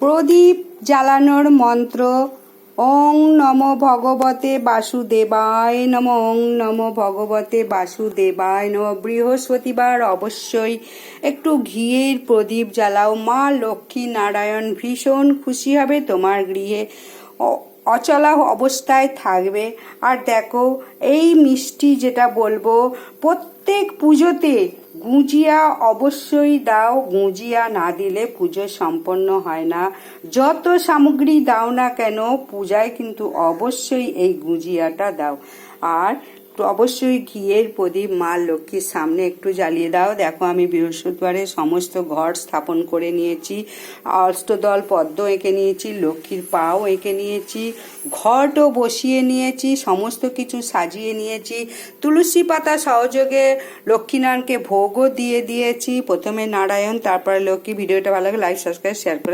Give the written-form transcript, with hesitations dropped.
প্রদীপ জ্বালানোর মন্ত্র ওং নমো ভগবতে বাসুদেবায় নম, ওং নমো ভগবতে বাসুদেবায় নম। বৃহস্পতিবার অবশ্যই একটু ঘিয়ের প্রদীপ জ্বালাও, মা লক্ষ্মী নারায়ণ ভীষণ খুশি হবে, তোমার গৃহে অচলা অবস্থায় থাকবে। আর দেখো, এই মিষ্টি যেটা বলবো, প্রত্যেক পুজোতে গুজিয়া অবশ্যই দাও, গুজিয়া না দিলে পুজো সম্পন্ন হয় না। যত সামগ্রী দাও না কেন, পূজায় কিন্তু অবশ্যই এই গুজিয়াটা দাও। আর অবশ্যই ঘিয়ের প্রদীপ মা লক্ষ্মীর সামনে একটু জ্বালিয়ে দাও। দেখো, আমি বৃহস্পতিবারে সমস্ত ঘর স্থাপন করে নিয়েছি, অষ্টদল পদ্ম এঁকে নিয়েছি, লক্ষ্মীর পাও এঁকে নিয়েছি, ঘটও বসিয়ে নিয়েছি, সমস্ত কিছু সাজিয়ে নিয়েছি। তুলসী পাতা সহযোগে লক্ষ্মীনারায়ণকে ভোগও দিয়ে দিয়েছি। প্রথমে নারায়ণ, তারপরে লক্ষ্মী। ভিডিওটা ভালো লাগে লাইক, সাবস্ক্রাইব, শেয়ার করে